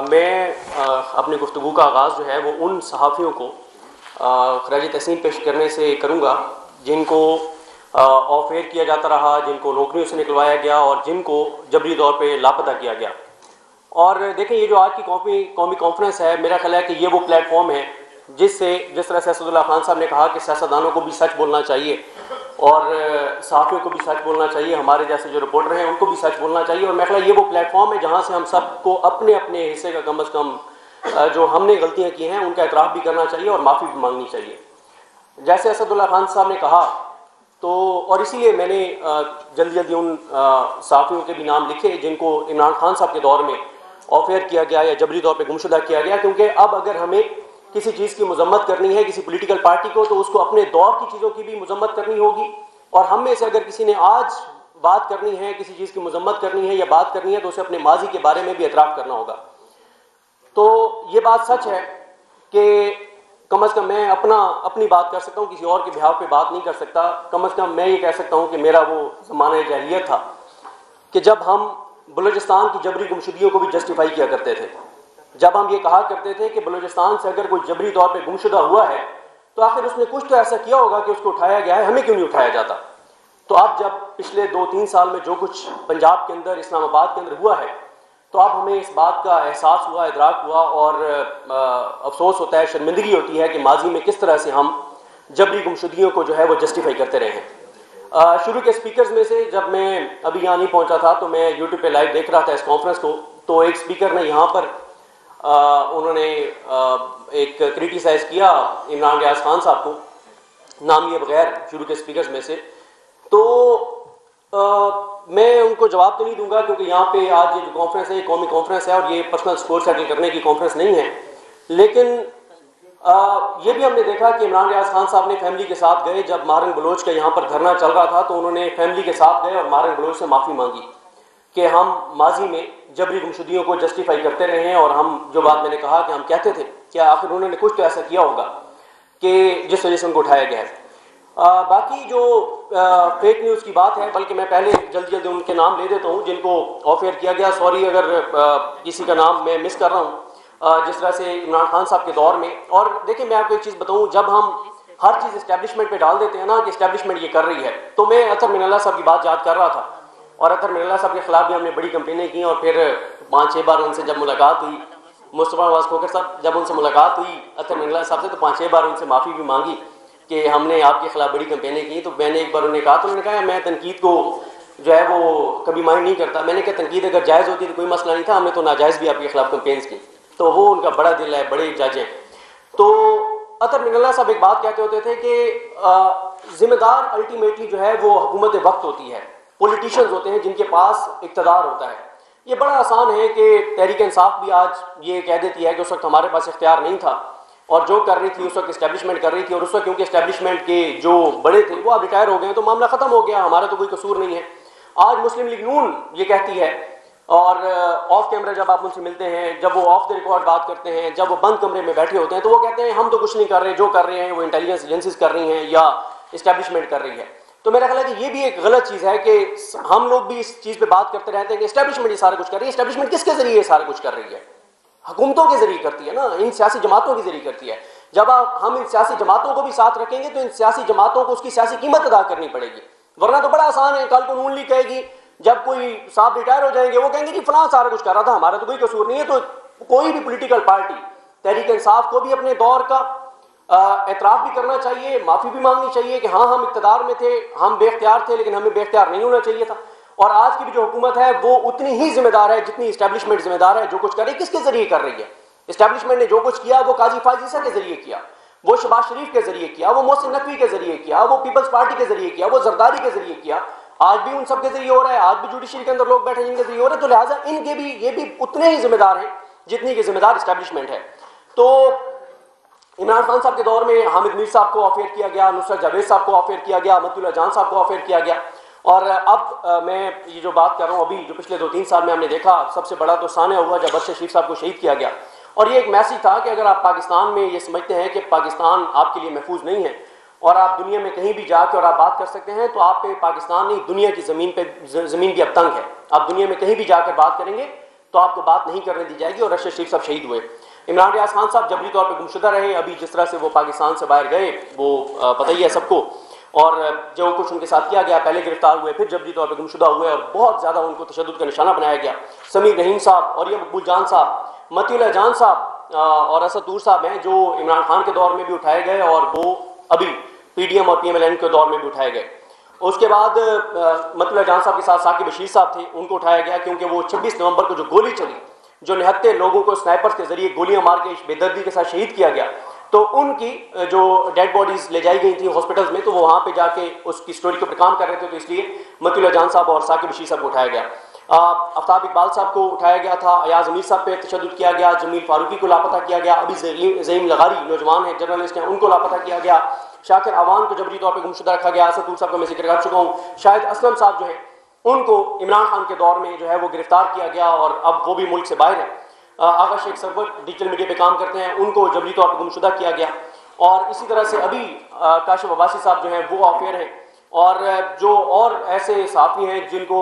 میں اپنی گفتگو کا آغاز جو ہے وہ ان صحافیوں کو خراج تحسین پیش کرنے سے کروں گا جن کو آف ایئر کیا جاتا رہا، جن کو نوکریوں سے نکلوایا گیا اور جن کو جبری طور پہ لاپتہ کیا گیا۔ اور دیکھیں یہ جو آج کی قومی کانفرنس ہے، میرا خیال ہے کہ یہ وہ پلیٹ فارم ہے جس طرح سے اسد اللہ خان صاحب نے کہا کہ سیاستدانوں کو بھی سچ بولنا چاہیے اور صحافیوں کو بھی سچ بولنا چاہیے، ہمارے جیسے جو رپورٹر ہیں ان کو بھی سچ بولنا چاہیے، اور میرا خیال ہے یہ وہ پلیٹ فارم ہے جہاں سے ہم سب کو اپنے اپنے حصے کا کم از کم جو ہم نے غلطیاں کی ہیں ان کا اعتراف بھی کرنا چاہیے اور معافی بھی مانگنی چاہیے۔ جیسے اسد اللہ خان صاحب نے کہا تو، اور اسی لیے میں نے جلدی ان صحافیوں کے بھی نام لکھے جن کو عمران خان صاحب کے دور میں آف ایئر کیا گیا یا جبری طور پہ گمشدہ کیا گیا، کیونکہ اب اگر ہمیں کسی چیز کی مذمت کرنی ہے کسی پولیٹیکل پارٹی کو تو اس کو اپنے دور کی چیزوں کی بھی مذمت کرنی ہوگی، اور ہم میں سے اگر کسی نے آج بات کرنی ہے، کسی چیز کی مذمت کرنی ہے یا بات کرنی ہے تو اسے اپنے ماضی کے بارے میں بھی اعتراف کرنا ہوگا۔ تو یہ بات سچ ہے کہ کم از کم میں اپنی بات کر سکتا ہوں، کسی اور کے بہاف پہ بات نہیں کر سکتا۔ کم از کم میں یہ کہہ سکتا ہوں کہ میرا وہ زمانہ جاہلیت تھا کہ جب ہم بلوچستان کی جبری گمشدگیوں کو بھی جسٹیفائی کیا کرتے تھے، جب ہم یہ کہا کرتے تھے کہ بلوچستان سے اگر کوئی جبری طور پہ گمشدہ ہوا ہے تو آخر اس نے کچھ تو ایسا کیا ہوگا کہ اس کو اٹھایا گیا ہے، ہمیں کیوں نہیں اٹھایا جاتا؟ تو اب جب پچھلے 2-3 سال میں جو کچھ پنجاب کے اندر، اسلام آباد کے اندر ہوا ہے، تو اب ہمیں اس بات کا احساس ہوا، ادراک ہوا اور افسوس ہوتا ہے، شرمندگی ہوتی ہے کہ ماضی میں کس طرح سے ہم جبری گمشدگیوں کو جو ہے وہ جسٹیفائی کرتے رہے ہیں۔ شروع کے سپیکرز میں سے جب میں ابھی یہاں نہیں پہنچا تھا تو میں یوٹیوب پہ لائیو دیکھ رہا تھا اس کانفرنس کو، تو ایک سپیکر نے یہاں پر انہوں نے ایک کریٹیسائز کیا عمران ریاض خان صاحب کو، نام لیے بغیر، شروع کے سپیکرز میں سے۔ تو میں ان کو جواب تو نہیں دوں گا کیونکہ یہاں پہ آج یہ جو کانفرنس ہے یہ قومی کانفرنس ہے اور یہ پرسنل سکور سیٹل کرنے کی کانفرنس نہیں ہے، لیکن یہ بھی ہم نے دیکھا کہ عمران ریاض خان صاحب نے فیملی کے ساتھ گئے، جب مہرنگ بلوچ کا یہاں پر دھرنا چل رہا تھا تو انہوں نے فیملی کے ساتھ گئے اور مہرنگ بلوچ سے معافی مانگی کہ ہم ماضی میں جبری گمشدگیوں کو جسٹیفائی کرتے رہے ہیں، اور ہم جو بات میں نے کہا کہ ہم کہتے تھے کہ آخر انہوں نے کچھ تو ایسا کیا ہوگا کہ جس وجہ سے ان کو اٹھایا گیا ہے۔ باقی جو فیک نیوز کی بات ہے، بلکہ میں پہلے جلدی ان کے نام لے دیتا ہوں جن کو آف ایئر کیا گیا، سوری اگر کسی کا نام میں مس کر رہا ہوں، جس طرح سے عمران خان صاحب کے دور میں۔ اور دیکھیں میں آپ کو ایک چیز بتاؤں، جب ہم ہر چیز اسٹیبلشمنٹ پہ ڈال دیتے ہیں نا کہ اسٹیبلشمنٹ یہ کر رہی ہے، تو میں اطہر من اللہ صاحب کی بات یاد کر رہا تھا، اور اطہر من اللہ صاحب کے خلاف بھی ہم نے بڑی کمپینیں کی، اور پھر 5-6 بار ان سے جب ملاقات ہوئی، مصطفیٰ نواز کھوکھر صاحب جب ان سے ملاقات ہوئی اطہر من اللہ صاحب سے، تو 5-6 بار ان سے معافی بھی مانگی کہ ہم نے آپ کے خلاف بڑی کمپینیں کی۔ تو میں نے ایک بار انہیں کہا، تو انہوں نے کہا میں تنقید کو جو ہے وہ کبھی مائنڈ نہیں کرتا۔ میں نے کہا تنقید اگر جائز ہوتی تو کوئی مسئلہ نہیں تھا، ہم نے تو ناجائز بھی آپ کے خلاف کمپینز کی۔ تو وہ ان کا بڑا دل ہے، بڑے جج ہیں۔ تو اطہر من اللہ صاحب ایک بات کہتے ہوتے تھے کہ ذمہ دار الٹیمیٹلی جو ہے وہ حکومت وقت ہوتی ہے، پولیٹیشنز ہوتے ہیں جن کے پاس اقتدار ہوتا ہے۔ یہ بڑا آسان ہے کہ تحریک انصاف بھی آج یہ کہہ دیتی ہے کہ اس وقت ہمارے پاس اختیار نہیں تھا، اور جو کر رہی تھی اس وقت اسٹیبلشمنٹ کر رہی تھی، اور اس وقت کیونکہ اسٹیبلشمنٹ کے جو بڑے تھے وہ اب ریٹائر ہو گئے ہیں تو معاملہ ختم ہو گیا، ہمارا تو کوئی قصور نہیں ہے۔ آج مسلم لیگ نون یہ کہتی ہے، اور آف کیمرہ جب آپ ان سے ملتے ہیں، جب وہ آف دا ریکارڈ بات کرتے ہیں، جب وہ بند کمرے میں بیٹھے ہوتے ہیں، تو وہ کہتے ہیں ہم تو کچھ نہیں کر رہے، جو کر رہے ہیں وہ انٹیلیجنس ایجنسیز کر رہی ہیں یا اسٹیبلشمنٹ کر رہی ہے۔ تو میرا خیال ہے کہ یہ بھی ایک غلط چیز ہے کہ ہم لوگ بھی اس چیز پہ بات کرتے رہتے ہیں کہ اسٹیبلشمنٹ یہ سارا کچھ کر رہی ہے۔ اسٹیبلشمنٹ کس کے ذریعے یہ سارا کچھ کر رہی ہے؟ حکومتوں کے ذریعے کرتی ہے نا، ان سیاسی جماعتوں کے ذریعے کرتی ہے۔ جب ہم ان سیاسی جماعتوں کو بھی ساتھ رکھیں گے تو ان سیاسی جماعتوں کو اس کی سیاسی قیمت ادا کرنی پڑے گی، ورنہ تو بڑا آسان ہے، کل کو نون لیگ کہے گی، جب کوئی صاحب ریٹائر ہو جائیں گے وہ کہیں گے جی فلاں سارا کچھ کر رہا تھا، ہمارا تو کوئی قصور نہیں ہے۔ تو کوئی بھی پولیٹیکل پارٹی، تحریک انصاف کو بھی اپنے دور کا اعتراف بھی کرنا چاہیے، معافی بھی مانگنی چاہیے کہ ہاں ہم اقتدار میں تھے، ہم بے اختیار تھے، لیکن ہمیں بے اختیار نہیں ہونا چاہیے تھا۔ اور آج کی بھی جو حکومت ہے وہ اتنی ہی ذمہ دار ہے جتنی اسٹیبلشمنٹ ذمہ دار ہے۔ جو کچھ کر رہی ہے کس کے ذریعے کر رہی ہے؟ اسٹیبلشمنٹ نے جو کچھ کیا وہ قاضی فائز عیسیٰ کے ذریعے کیا، وہ شہباز شریف کے ذریعے کیا، وہ محسن نقوی کے ذریعے کیا، وہ پیپلز پارٹی کے ذریعے کیا، وہ زرداری کے ذریعے کیا، آج بھی ان سب کے ذریعے ہو رہا ہے، آج بھی جوڈیشری کے اندر لوگ بیٹھے ہیں جن کے ذریعے ہو رہا ہے۔ تو لہٰذا ان کے بھی یہ بھی اتنے ہی ذمہ دار ہیں جتنی کہ ذمہ دار اسٹیبلشمنٹ ہے۔ تو عمران خان صاحب کے دور میں حامد میر صاحب کو آف ایئر کیا گیا، نصرت جاوید صاحب کو آف ایئر کیا گیا، احمد اللہ جان صاحب کو آف ایئر کیا گیا، اور اب میں یہ جو بات کر رہا ہوں ابھی جو پچھلے 2-3 سال میں ہم نے دیکھا، سب سے بڑا تو سانحہ ہوا جب ارشد شریف صاحب کو شہید کیا گیا، اور یہ ایک میسج تھا کہ اگر آپ پاکستان میں یہ سمجھتے ہیں کہ پاکستان آپ کے لیے محفوظ نہیں ہے اور آپ دنیا میں کہیں بھی جا کے اور آپ بات کر سکتے ہیں، تو آپ پہ پاکستان نہیں دنیا کی زمین بھی اب تنگ ہے۔ آپ دنیا میں کہیں بھی جا کر بات کریں گے تو آپ کو بات نہیں کرنے دی جائے گی، اور رشید شریف صاحب شہید ہوئے۔ عمران ریاض خان صاحب جبری طور پہ گمشدہ رہے، ابھی جس طرح سے وہ پاکستان سے باہر گئے وہ پتہ ہی ہے سب کو، اور جو کچھ ان کے ساتھ کیا گیا، پہلے گرفتار ہوئے پھر جبری طور پہ گمشدہ ہوئے اور بہت زیادہ ان کو تشدد کا نشانہ بنایا گیا۔ سمیر رحیم صاحب اور یہ مقبول جان صاحب، متی اللہ جان صاحب اور اسد طور صاحب ہیں جو عمران خان کے دور میں بھی اٹھائے گئے اور وہ ابھی پی ڈی ایم اور پی ایم ایل این کے دور میں بھی اٹھائے گئے۔ اس کے بعد متی اللہ جان صاحب کے ساتھ ثاقب بشیر صاحب تھے، ان کو اٹھایا گیا کیونکہ وہ 26 نومبر کو جو گولی چلی، جو نہتے لوگوں کو سنائپرز کے ذریعے گولیاں مار کے بے دردی کے ساتھ شہید کیا گیا، تو ان کی جو ڈیڈ باڈیز لے جائی گئی تھیں ہاسپٹلز میں، تو وہ وہاں پہ جا کے اس کی سٹوری کے اوپر کام کر رہے تھے، تو اس لیے متی اللہ جان صاحب اور ثاقب بشیر صاحب کو اٹھایا گیا۔ آفتاب اقبال صاحب کو اٹھایا گیا تھا، ایاز امیر صاحب پہ تشدد کیا گیا، جمیل فاروقی کو لاپتہ کیا گیا، ابھی زعیم لغاری نوجوان ہیں، جرنلسٹ ہیں، ان کو لاپتہ کیا گیا، شاکر عوان کو جبری طور پہ گمشدہ رکھا گیا، اسد طور صاحب کو میں ذکر کر چکا ہوں، شاہد اسلم صاحب جو ہیں ان کو عمران خان کے دور میں جو ہے وہ گرفتار کیا گیا اور اب وہ بھی ملک سے باہر ہیں۔ آغا شیخ سرور ڈیجیٹل میڈیا پہ کام کرتے ہیں، ان کو جبری طور پہ گمشدہ کیا گیا، اور اسی طرح سے ابھی کاشف عباسی صاحب جو ہیں وہ آفیئر ہیں، اور جو اور ایسے صحافی ہیں جن کو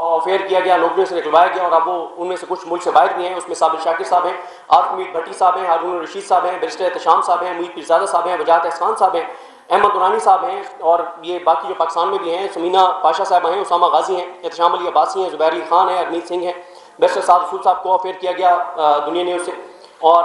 آفیئر کیا گیا، نوکریوں سے نکلوایا گیا، اور اب وہ ان میں سے کچھ ملک سے باہر بھی ہیں، اس میں صابر شاکر صاحب ہیں، عارف امید بھٹی صاحب ہیں، ہارون الرشید صاحب ہیں، بیرسٹر احتشام صاحب ہیں، معید پیرزادہ صاحب ہیں، وجاہت احسان صاحب ہیں، احمد نورانی صاحب ہیں، اور یہ باقی جو پاکستان میں بھی ہیں، سمینہ پاشا صاحب ہیں، اسامہ غازی ہیں، احتشام علی عباسی ہیں، زبیر علی خان ہیں، ارمیت سنگھ ہیں، بیرسٹر سعد رسول صاحب کو آفیئر کیا گیا دنیا نیوز سے، اور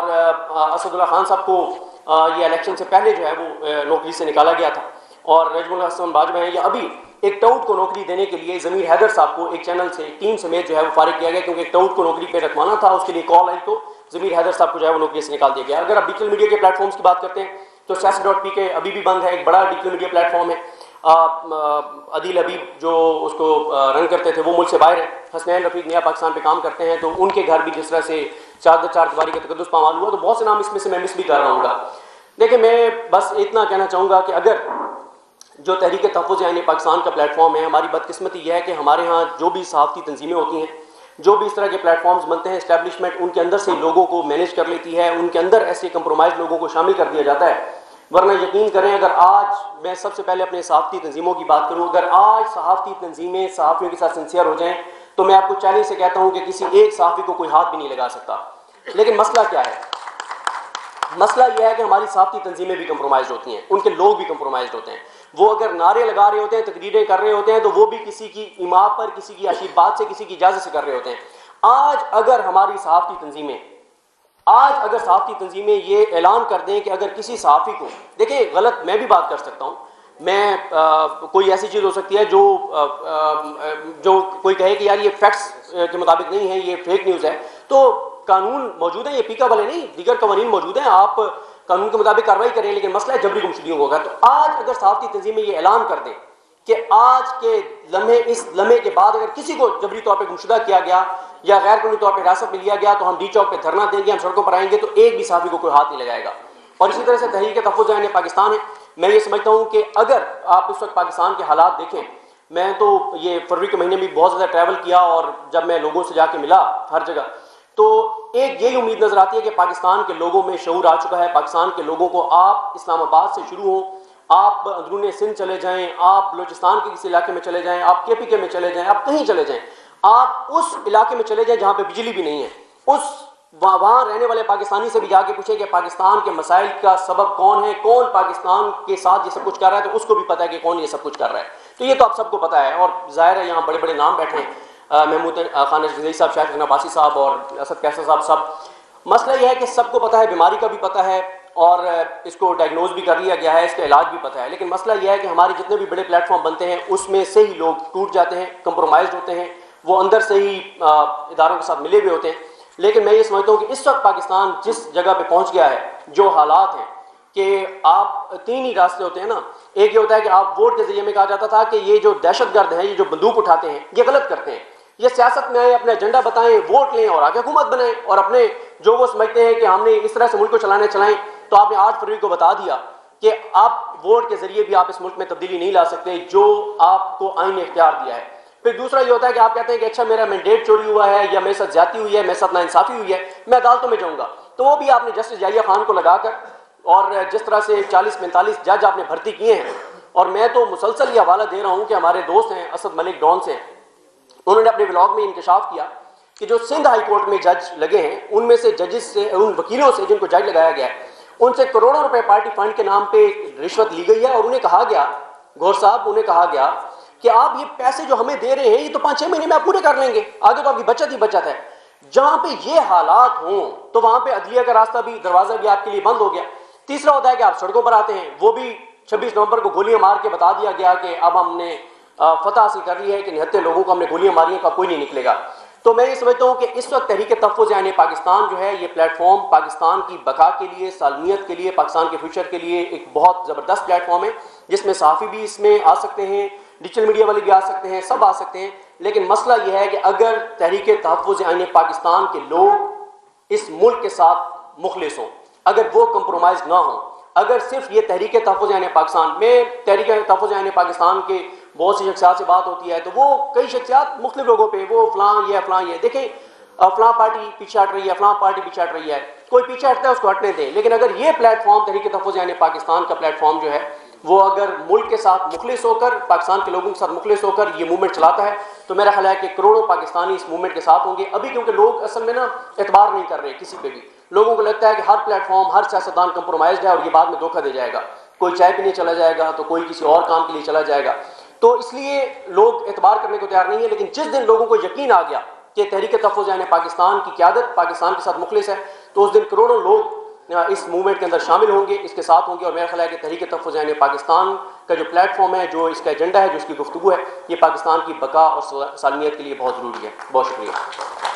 اسد اللہ خان صاحب کو یہ الیکشن سے پہلے جو ہے وہ نوکری سے نکالا گیا تھا، اور رجب الحسن باجوہ ہیں، یا ابھی ایک ٹاؤٹ کو نوکری دینے کے لیے ضمیر حیدر صاحب کو ایک چینل سے ٹیم سمیت جو ہے وہ فارغ کیا گیا، کیونکہ ایک ٹاؤٹ کو نوکری پہ رکھوانا تھا، اس کے لیے کال آئی تو ضمیر حیدر صاحب کو جو ہے وہ نوکری سے نکال دیا گیا۔ اگر آپ ڈیجیٹل میڈیا کے پلیٹ فارمز کی بات کرتے ہیں تو سیاسی.pk ابھی بھی بند ہے، ایک بڑا ڈیجیٹل میڈیا پلیٹ فارم ہے، عدیل حبیب جو اس کو رن کرتے تھے وہ ملک سے باہر ہیں، حسنین رفیق نیا پاکستان پہ کام کرتے ہیں، تو ان کے گھر بھی جس طرح سے چار دیواری کا تقدس پامال ہوا، تو بہت سے نام اس میں سے میں مس بھی کر رہا ہوں گا۔ دیکھیں میں بس اتنا کہنا چاہوں گا کہ اگر جو تحریک تحفظ یعنی پاکستان کا پلیٹ فارم ہے، ہماری بدقسمتی یہ ہے کہ ہمارے ہاں جو بھی صحافتی تنظیمیں ہوتی ہیں، جو بھی اس طرح کے پلیٹ فارمز بنتے ہیں، اسٹیبلشمنٹ ان کے اندر سے لوگوں کو مینیج کر لیتی ہے، ان کے اندر ایسے کمپرومائز لوگوں کو شامل کر دیا جاتا ہے، ورنہ یقین کریں اگر آج میں سب سے پہلے اپنے صحافتی تنظیموں کی بات کروں، اگر آج صحافتی تنظیمیں صحافیوں کے ساتھ سنسیئر ہو جائیں تو میں آپ کو چیلنج سے کہتا ہوں کہ کسی ایک صحافی کو کوئی ہاتھ بھی نہیں لگا سکتا۔ لیکن مسئلہ کیا ہے؟ مسئلہ یہ ہے کہ ہماری صحافتی تنظیمیں بھی کمپرومائزڈ ہوتی ہیں، ان کے لوگ بھی کمپرومائزڈ ہوتے ہیں، وہ اگر نعرے لگا رہے ہوتے ہیں، تقریریں کر رہے ہوتے ہیں، تو وہ بھی کسی کی ایما پر، کسی کی اشیب بات سے، کسی کی اجازت سے کر رہے ہوتے ہیں۔ آج اگر ہماری صحافتی تنظیمیں یہ اعلان کر دیں کہ اگر کسی صحافی کو، دیکھیں غلط میں بھی بات کر سکتا ہوں، میں کوئی ایسی چیز ہو سکتی ہے جو کوئی کہے کہ یار یہ فیکٹس کے مطابق نہیں ہے، یہ فیک نیوز ہے، تو قانون موجود ہیں، یہ پیکا والے نہیں، دیگر قوانین موجود ہیں، آپ قانون کے مطابق کارروائی کریں، لیکن مسئلہ ہے جبری گمشدگیوں ہوگا۔ تو آج اگر صحافتی تنظیمیں یہ اعلان کر دیں کہ آج کے لمحے، اس لمحے کے بعد اگر کسی کو جبری طور پہ گمشدہ کیا گیا یا غیر قانونی طور پہ حراست میں لیا گیا تو ہم ڈی چوک پہ دھرنا دیں گے، ہم سڑکوں پر آئیں گے، تو ایک بھی صحافی کو کوئی ہاتھ نہیں لگائے گا۔ اور اسی طرح سے تحریک تحفظ یعنی پاکستان ہے، میں یہ سمجھتا ہوں کہ اگر آپ اس وقت پاکستان کے حالات دیکھیں، میں تو یہ فروری کے مہینے میں بہت زیادہ ٹریول کیا، اور جب میں لوگوں سے جا کے ملا ہر جگہ، تو ایک یہی امید نظر آتی ہے کہ پاکستان کے لوگوں میں شعور آ چکا ہے۔ پاکستان کے لوگوں کو، آپ اسلام آباد سے شروع ہوں، آپ اندرون سندھ چلے جائیں، آپ بلوچستان کے کسی علاقے میں چلے جائیں، آپ KPK میں چلے جائیں، آپ کہیں چلے جائیں، آپ اس علاقے میں چلے جائیں جہاں پہ بجلی بھی نہیں ہے، وہاں رہنے والے پاکستانی سے بھی جا کے پوچھیں کہ پاکستان کے مسائل کا سبب کون ہے، کون پاکستان کے ساتھ یہ سب کچھ کر رہا ہے، تو اس کو بھی پتہ ہے کہ کون یہ سب کچھ کر رہا ہے۔ تو یہ تو آپ سب کو پتہ ہے، اور ظاہر ہے یہاں بڑے بڑے نام بیٹھے ہیں، محمود خان رضوی صاحب، شاہد عباسی صاحب اور اسد کیسر صاحب، سب۔ مسئلہ یہ ہے کہ سب کو پتہ ہے، بیماری کا بھی پتہ ہے، اور اس کو ڈائگنوز بھی کر لیا گیا ہے، اس کا علاج بھی پتہ ہے، لیکن مسئلہ یہ ہے کہ ہمارے جتنے بھی بڑے پلیٹ فارم بنتے ہیں اس میں سے ہی لوگ ٹوٹ جاتے ہیں، کمپرومائزڈ ہوتے ہیں، وہ اندر سے ہی اداروں کے ساتھ ملے ہوئے ہوتے ہیں۔ لیکن میں یہ سمجھتا ہوں کہ اس وقت پاکستان جس جگہ پہ پہنچ گیا ہے، جو حالات ہیں کہ آپ تین ہی راستے ہوتے ہیں نا، ایک یہ ہوتا ہے کہ آپ ووٹ کے ذریعے میں کہا جاتا تھا کہ یہ جو دہشت گرد ہیں، یہ جو بندوق اٹھاتے ہیں، یہ غلط کرتے ہیں، یہ سیاست میں آئے، اپنا ایجنڈا بتائیں، ووٹ لیں اور آگے حکومت بنائیں، اور اپنے جو وہ سمجھتے ہیں کہ ہم نے اس طرح سے ملک کو چلائیں، تو آپ نے 8 فروری کو بتا دیا کہ آپ ووٹ کے ذریعے بھی آپ اس ملک میں تبدیلی نہیں لا سکتے جو آپ کو آئین نے اختیار دیا ہے۔ پھر دوسرا یہ ہوتا ہے کہ آپ کہتے ہیں کہ اچھا میرا مینڈیٹ چوری ہوا ہے، یا میرے ساتھ زیادتی ہوئی ہے، میرے ساتھ ناانصافی ہوئی ہے، میں عدالتوں میں جاؤں گا، تو وہ بھی آپ نے جسٹس یحییٰ خان کو لگا کر، اور جس طرح سے 40-45 جج آپ نے بھرتی کیے ہیں، اور میں تو مسلسل یہ حوالہ دے رہا ہوں کہ ہمارے دوست ہیں اسد ملک ڈان سے، انہوں نے اپنے ولاگ میں انکشاف کیا کہ جو سندھ ہائی کورٹ میں جج لگے ہیں ان میں سے ججز سے، ان وکیلوں سے جن کو جج لگایا گیا ہے، ان سے کروڑوں روپے پارٹی فنڈ کے نام پہ رشوت لی گئی ہے، اور انہیں کہا گیا، گور صاحب انہیں کہا گیا کہ آپ یہ پیسے جو ہمیں دے رہے ہیں یہ تو 5-6 مہینے میں آپ پورے کر لیں گے، آگے تو آپ کی بچت ہی بچت ہے۔ جہاں پہ یہ حالات ہوں تو وہاں پہ عدلیہ کا راستہ بھی، دروازہ بھی آپ کے لیے بند ہو گیا۔ تیسرا ہوتا ہے کہ آپ سڑکوں پر آتے ہیں، وہ بھی 26 نومبر کو گولیاں مار کے بتا دیا گیا کہ اب ہم نے فتح حاصل کر لی ہے کہ 79 لوگوں کو ہم نے گولیاں ماری ہیں، کا کوئی نہیں نکلے گا۔ تو میں یہ سمجھتا ہوں کہ اس وقت تحریک تحفظ یعنی پاکستان جو ہے، یہ پلیٹ فارم پاکستان کی بقا کے لیے، سالمیت کے لیے، پاکستان کے فیوچر کے لیے ایک بہت زبردست پلیٹ فارم ہے، جس میں صحافی بھی اس میں آ سکتے ہیں، ڈیجیٹل میڈیا والے بھی آ سکتے ہیں، سب آ سکتے ہیں۔ لیکن مسئلہ یہ ہے کہ اگر تحریک تحفظ یعنی پاکستان کے لوگ اس ملک کے ساتھ مخلص ہوں، اگر وہ کمپرومائز نہ ہوں، اگر صرف یہ تحریک تحفظ یعنی پاکستان میں، تحریک تحفظ یعنی پاکستان کے بہت سی شخصیات سے بات ہوتی ہے تو وہ کئی شخصیات مختلف لوگوں پہ، وہ فلاں یہ دیکھیں فلاں پارٹی پیچھے ہٹ رہی ہے، فلاں پارٹی پیچھے ہٹ رہی ہے، کوئی پیچھے ہٹتا ہے اس کو ہٹنے دیں۔ لیکن اگر یہ پلیٹ فارم تحریک تحفظ یعنی پاکستان کا پلیٹ فارم جو ہے، وہ اگر ملک کے ساتھ مخلص ہو کر، پاکستان کے لوگوں کے ساتھ مخلص ہو کر یہ موومنٹ چلاتا ہے، تو میرا خیال ہے کہ کروڑوں پاکستانی اس موومنٹ کے ساتھ ہوں گے۔ ابھی کیونکہ لوگ اصل میں نا اعتبار نہیں کر رہے کسی پہ بھی، لوگوں کو لگتا ہے کہ ہر پلیٹ فارم، ہر سیاستدان کمپرومائزڈ ہے اور یہ بعد میں دھوکہ دے جائے گا، کوئی چائے پینے چلا جائے گا تو کوئی کسی اور کام کے لیے چلا جائے گا، تو اس لیے لوگ اعتبار کرنے کو تیار نہیں ہے۔ لیکن جس دن لوگوں کو یقین آ گیا کہ تحریک تحفظ یعنی پاکستان کی قیادت پاکستان کے ساتھ مخلص ہے، تو اس دن کروڑوں لوگ اس موومنٹ کے اندر شامل ہوں گے، اس کے ساتھ ہوں گے، اور میرا خیال ہے کہ تحریک تحفظ یعنی پاکستان کا جو پلیٹ فارم ہے، جو اس کا ایجنڈا ہے، جو اس کی گفتگو ہے، یہ پاکستان کی بقا اور سالمیت کے لیے بہت ضروری ہے۔ بہت شکریہ۔